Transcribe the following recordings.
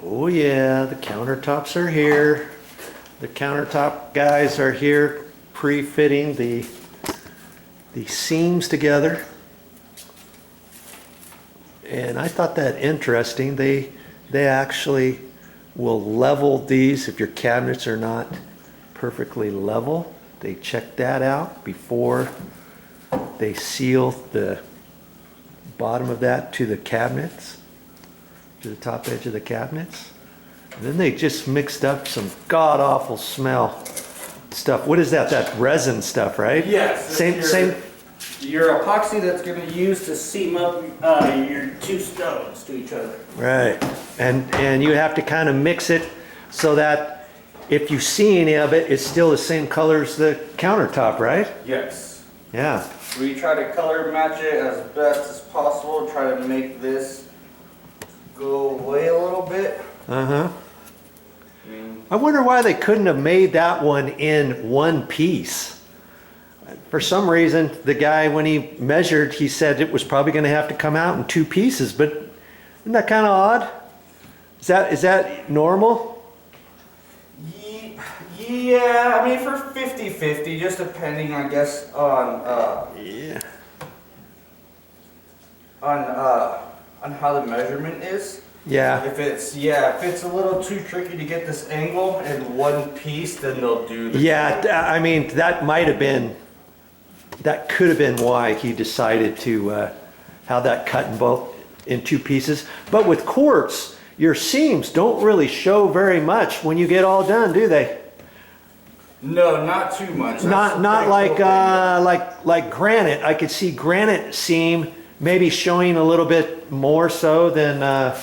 Oh yeah, the countertops are here. The countertop guys are here pre-fitting the seams together. And I thought that interesting. They actually will level these if your cabinets are not perfectly level. They check that out before they seal the bottom of that to the cabinets, to the top edge of the cabinets. And then they just mixed up some god-awful smell stuff. What is that? That resin stuff, right? Yes. Same. Your epoxy that's going to use to seam up your two stones to each other. Right. And you have to kind of mix it so that if you see any of it, it's still the same color as the countertop, right? Yes. Yeah. We try to color match it as best as possible. Try to make this go away a little bit. Uh-huh. I wonder why they couldn't have made that one in one piece. For some reason, the guy, when he measured, he said it was probably going to have to come out in two pieces, but isn't that kind of odd? Is that normal? Yeah, I mean for 50-50, just depending, I guess, on how the measurement is. Yeah. If it's a little too tricky to get this angle in one piece, then they'll do the I mean, that could have been why he decided to have that cut in two pieces. But with quartz, your seams don't really show very much when you get all done, do they? No, not too much. Not like granite. I could see granite seam maybe showing a little bit more so than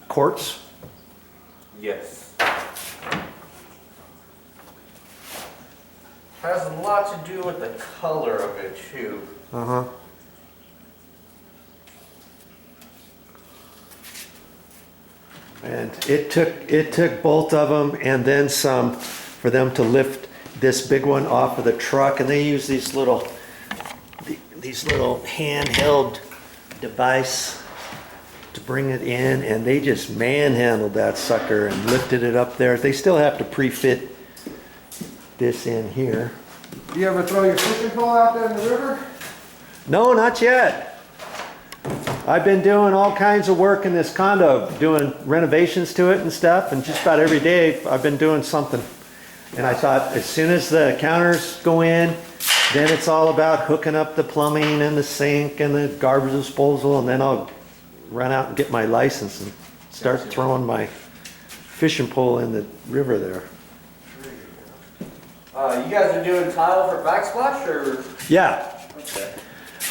quartz. Yes. Has a lot to do with the color of it too. Uh-huh. And it took both of them and then some for them to lift this big one off of the truck, and they use these little handheld device to bring it in, and they just manhandled that sucker and lifted it up there. They still have to pre-fit this in here. Do you ever throw your fishing pole out there in the river? No, not yet. I've been doing all kinds of work in this condo, doing renovations to it and stuff, and just about every day I've been doing something. And I thought as soon as the counters go in, then it's all about hooking up the plumbing and the sink and the garbage disposal, and then I'll run out and get my license and start throwing my fishing pole in the river there. You guys are doing tile for backsplash, or? Yeah. Okay.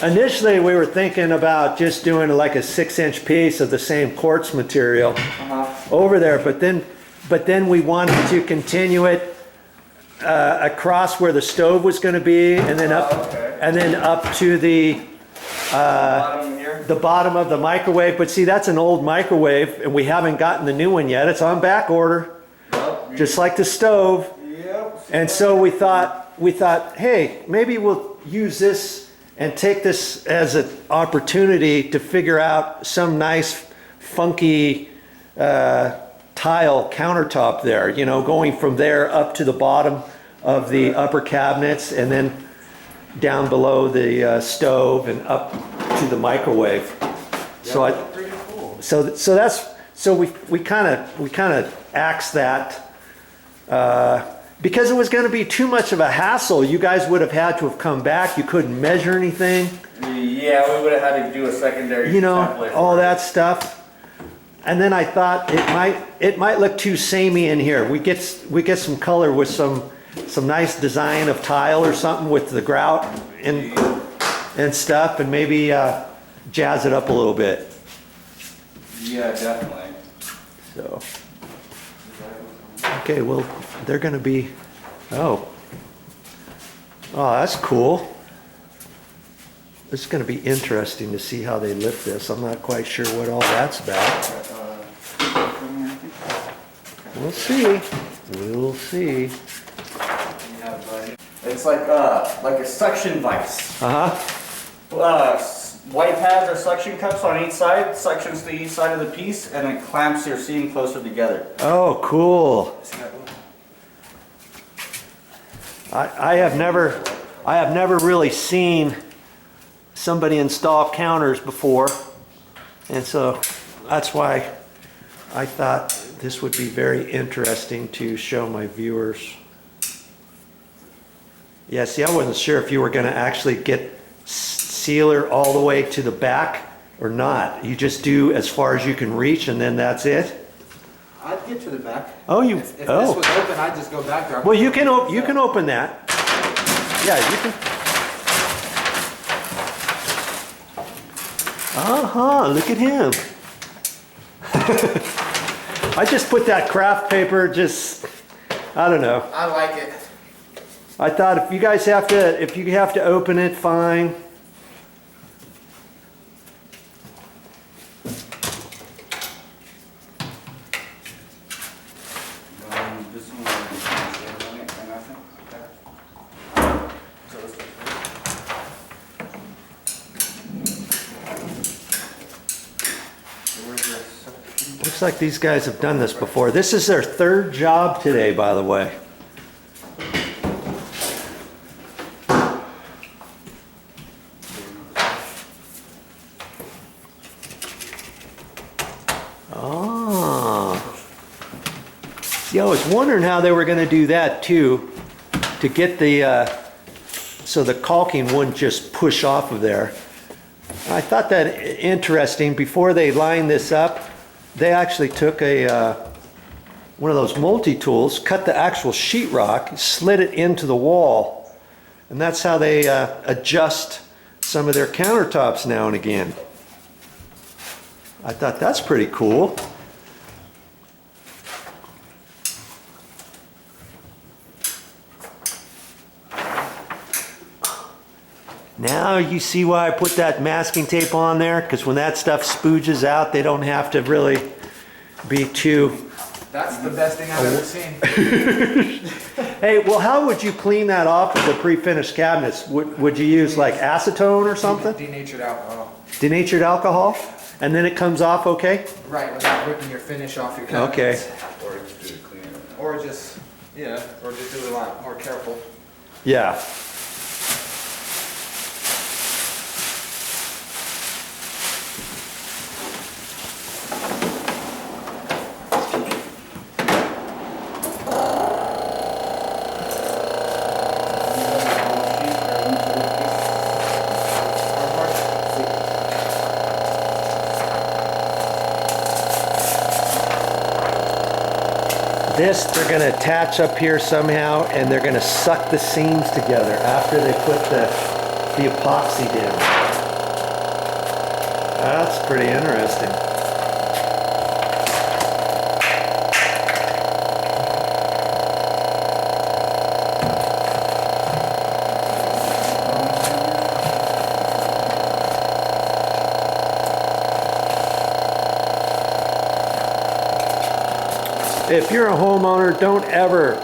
Initially, we were thinking about just doing like a 6-inch piece of the same quartz material over there, but then we wanted to continue it across where the stove was going to be, and then up to the bottom of the microwave. But see, that's an old microwave, and we haven't gotten the new one yet. It's on back order, just like the stove. Yep. And so we thought, hey, maybe we'll use this and take this as an opportunity to figure out some nice, funky tile countertop there, you know, going from there up to the bottom of the upper cabinets, and then down below the stove and up to the microwave. So we kind of axed that because it was going to be too much of a hassle. You guys would have had to have come back. You couldn't measure anything. Yeah, we would have had to do a secondary. You know, all that stuff. And then I thought it might look too samey in here. We get some color with some nice design of tile or something with the grout and stuff, and maybe jazz it up a little bit. Yeah, definitely. So, okay, well, they're going to be, oh, that's cool. It's going to be interesting to see how they lift this. I'm not quite sure what all that's about. We'll see. We'll see. It's like a suction vise. white pads or suction cups on each side, suctions to each side of the piece, and it clamps your seam closer together. Oh, cool. I have never really seen somebody install counters before, and so that's why I thought this would be very interesting to show my viewers. Yeah, see, I wasn't sure if you were going to actually get sealer all the way to the back or not. You just do as far as you can reach, and then that's it. I'd get to the back. Oh, you. If this oh. was open, I'd just go back there. Well, you can open that. Yeah, you can. Look at him. I just put that craft paper, just, I don't know. I like it. I thought if you guys have to open it, fine. This one on it, and I think, okay. So let's go. Looks like these guys have done this before. This is their third job today, by the way. Yeah, I was wondering how they were going to do that too, to get the so the caulking wouldn't just push off of there. I thought that interesting. Before they lined this up, they actually took a one of those multi-tools, cut the actual sheetrock, slid it into the wall, and that's how they adjust some of their countertops now and again. I thought that's pretty cool. Now you see why I put that masking tape on there, because when that stuff spooges out, they don't have to really be too... That's the best thing I've ever seen. Hey, well, how would you clean that off of the pre-finished cabinets? Would you use like acetone or something? Denatured alcohol. Denatured alcohol? And then it comes off okay? Right, without ripping your finish off your cabinets. Okay. Or just do it clean. Or just do it a lot more careful. Yeah. This they're going to attach up here somehow, and they're going to suck the seams together after they put the epoxy down. That's pretty interesting. If you're a homeowner, don't ever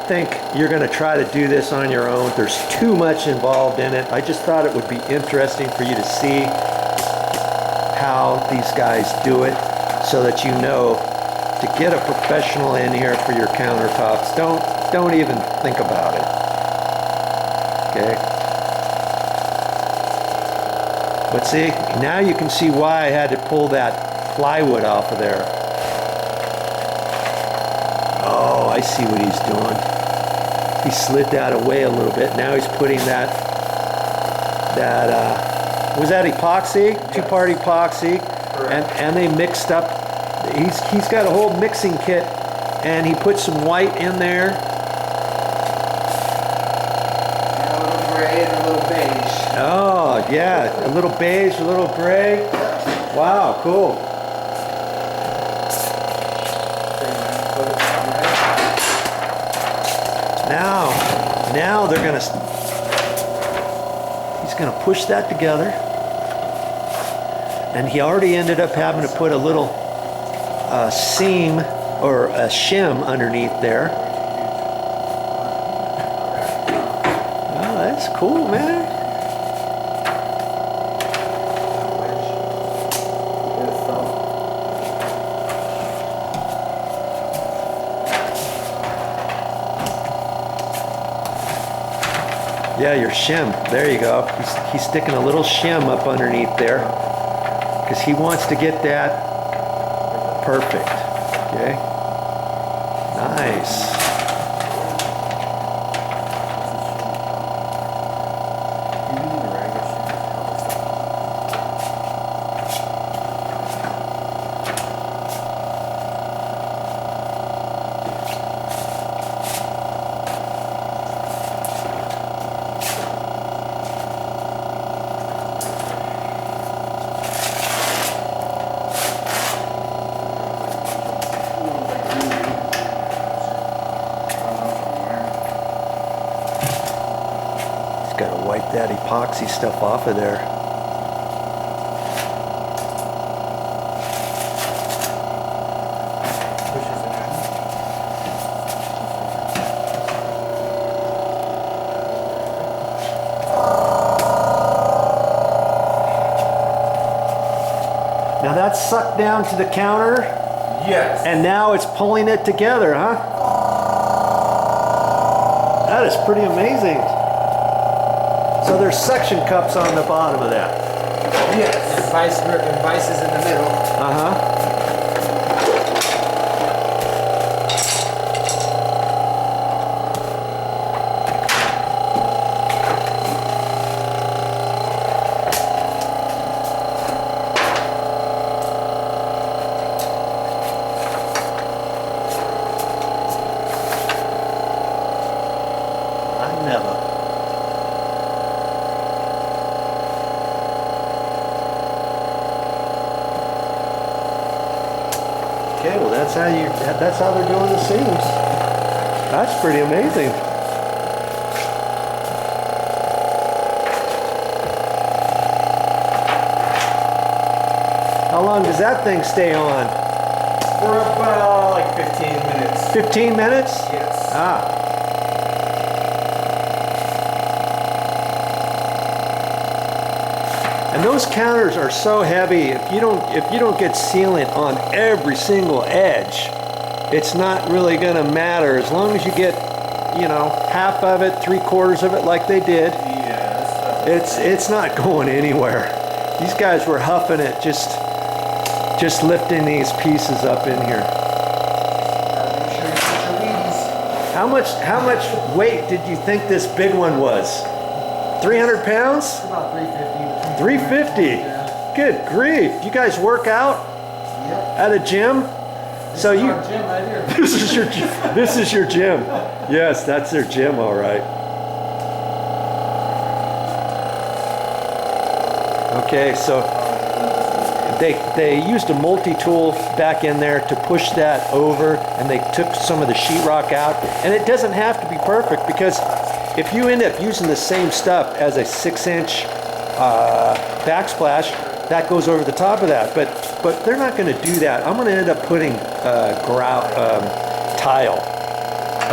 think you're going to try to do this on your own. There's too much involved in it. I just thought it would be interesting for you to see how these guys do it, so that you know to get a professional in here for your countertops. Don't even think about it. Okay? But see, now you can see why I had to pull that plywood off of there. Oh, I see what he's doing. He slid that away a little bit. Now he's putting that was that epoxy? Yes. Two-part epoxy. Correct. And they mixed up. He's got a whole mixing kit, and he put some white in there. And a little gray and a little beige. Oh, yeah. A little beige, a little gray. Wow, cool. Now they're gonna, he's gonna push that together, and he already ended up having to put a little seam or a shim underneath there. Oh, that's cool, man. Yeah, your shim. There you go. He's sticking a little shim up underneath there because he wants to get that perfect. Okay. Nice. Gotta wipe that epoxy stuff off of there. Now that's sucked down to the counter, Yes. and now it's pulling it together, huh? That is pretty amazing. So there's suction cups on the bottom of that. Yes. And vice is in the middle. Uh-huh. I never. Okay, well that's how they're doing the seams. That's pretty amazing. How long does that thing stay on? For about like 15 minutes. 15 minutes? Yes. Ah. And those counters are so heavy. If you don't get sealant on every single edge, it's not really going to matter. As long as you get, you know, half of it, 3/4 of it, like they did, Yes. it's not going anywhere. These guys were huffing it, just lifting these pieces up in here. Make sure you put your weeds. How much weight did you think this big one was? 300 pounds? About 350. 350. Yeah. Good grief. You guys work out Yep. at a gym? So This is you our gym right here. this is your gym. Yes, that's their gym, all right. Okay, so they used a multi-tool back in there to push that over, and they took some of the sheetrock out. And it doesn't have to be perfect, because if you end up using the same stuff as a 6-inch backsplash, that goes over the top of that. But they're not going to do that. I'm going to end up putting tile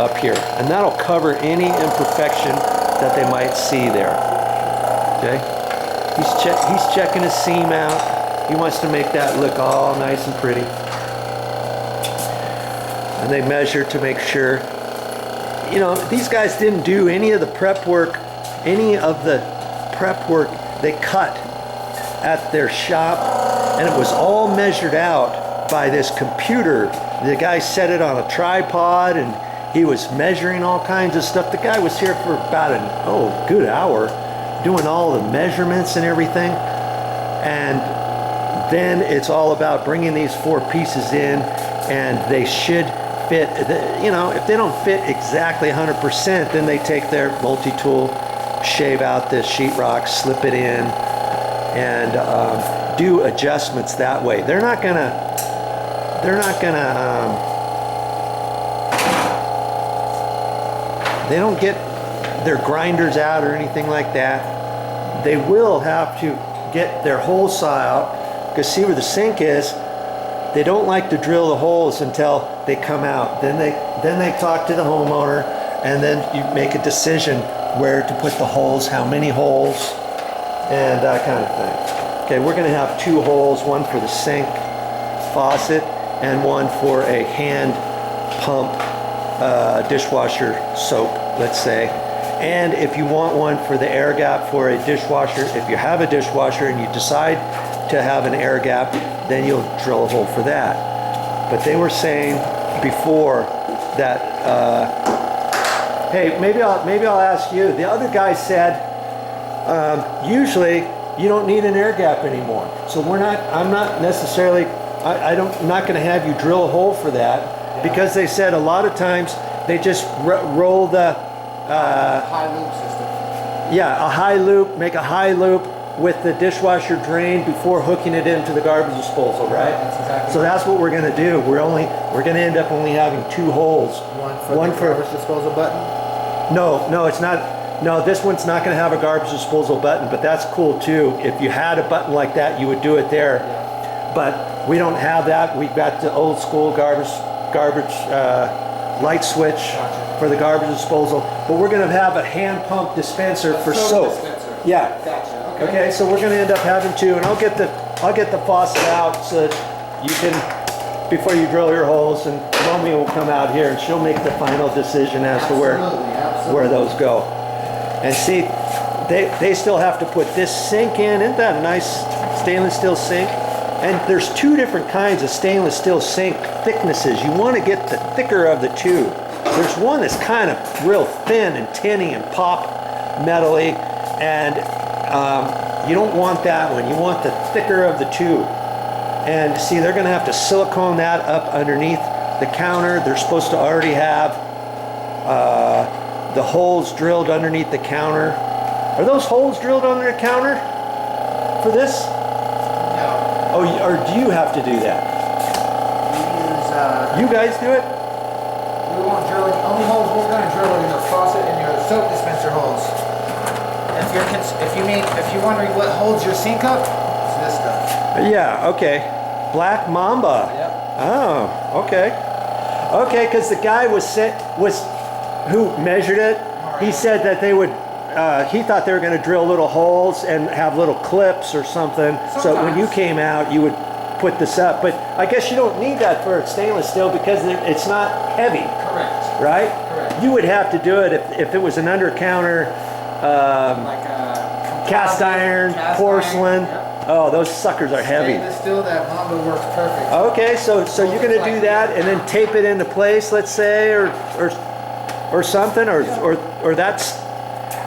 up here, and that'll cover any imperfection that they might see there. Okay, he's checking his seam out. He wants to make that look all nice and pretty. And they measure to make sure. You know, these guys didn't do any of the prep work. Any of the prep work they cut at their shop, and it was all measured out by this computer. The guy set it on a tripod, and he was measuring all kinds of stuff. The guy was here for about a good hour doing all the measurements and everything. And then it's all about bringing these 4 pieces in, and they should fit. You know, if they don't fit exactly 100%, then they take their multi-tool, shave out the sheetrock, slip it in, and do adjustments that way. They're not gonna they don't get their grinders out or anything like that. They will have to get their hole saw out, because see where the sink is, they don't like to drill the holes until they come out. Then they talk to the homeowner, and then you make a decision where to put the holes, how many holes, and that kind of thing. Okay, we're going to have 2 holes, one for the sink faucet and one for a hand pump dishwasher soap, let's say. And if you want one for the air gap for a dishwasher, if you have a dishwasher and you decide to have an air gap, then you'll drill a hole for that. But they were saying before that, hey, maybe I'll ask you. The other guy said, usually you don't need an air gap anymore. So I'm not necessarily, I'm not going to have you drill a hole for that, because they said a lot of times they just roll the High loop system. yeah, a high loop, make a high loop with the dishwasher drain before hooking it into the garbage disposal, right? That's exactly So that's what we're going to do. We're going to end up only having 2 holes. One for the garbage disposal button. No, it's not. No, this one's not going to have a garbage disposal button, but that's cool too. If you had a button like that, you would do it there. Yeah. But we don't have that. We've got the old school garbage light switch for the garbage disposal. But we're going to have a hand pump dispenser for soap. Dispenser. Yeah. Gotcha. Okay, so we're going to end up having 2, and I'll get the faucet out so that you can, before you drill your holes, and Romy will come out here and she'll make the final decision as to where those go. And see, they still have to put this sink in. Isn't that a nice stainless steel sink? And there's 2 different kinds of stainless steel sink thicknesses. You want to get the thicker of the 2. There's one that's kind of real thin and tinny and pop metally, and you don't want that one. You want the thicker of the 2. And see, they're going to have to silicone that up underneath the counter. They're supposed to already have the holes drilled underneath the counter. Are those holes drilled under the counter for this? No. Oh, or do you have to do that? We use, You guys do it? we won't drill it. Only holes we're going to drill are your faucet and your soap dispenser holes. If you're wondering what holds your sink up, it's this stuff. Yeah, okay. Black Mamba. Yep. Oh, okay. Okay, because the guy who measured it, he said that they would, he thought they were going to drill little holes and have little clips or something. So when you came out, you would put this up. But I guess you don't need that for stainless steel because it's not heavy, Correct. right? Correct. You would have to do it if it was an under-counter Like cast iron, porcelain. Yep. Oh, those suckers are heavy. Stainless steel, that Mamba works perfect. Okay, so you're gonna do that and then tape it into place, let's say, or something, or that's.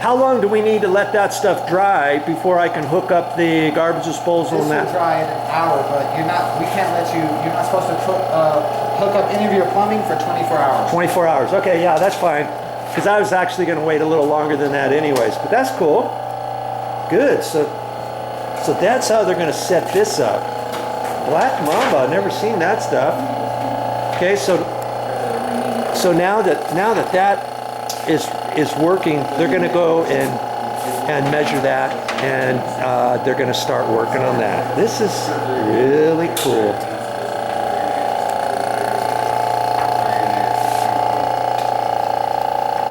How long do we need to let that stuff dry before I can hook up the garbage disposal This and will that? dry in an hour, but you're not supposed to hook up any of your plumbing for 24 hours. 24 hours. Okay, yeah, that's fine. Because I was actually gonna wait a little longer than that anyways, but that's cool. Good. So that's how they're gonna set this up. Black Mamba. I've never seen that stuff. Okay, so now that is working, they're going to go and measure that, and they're going to start working on that. This is really cool.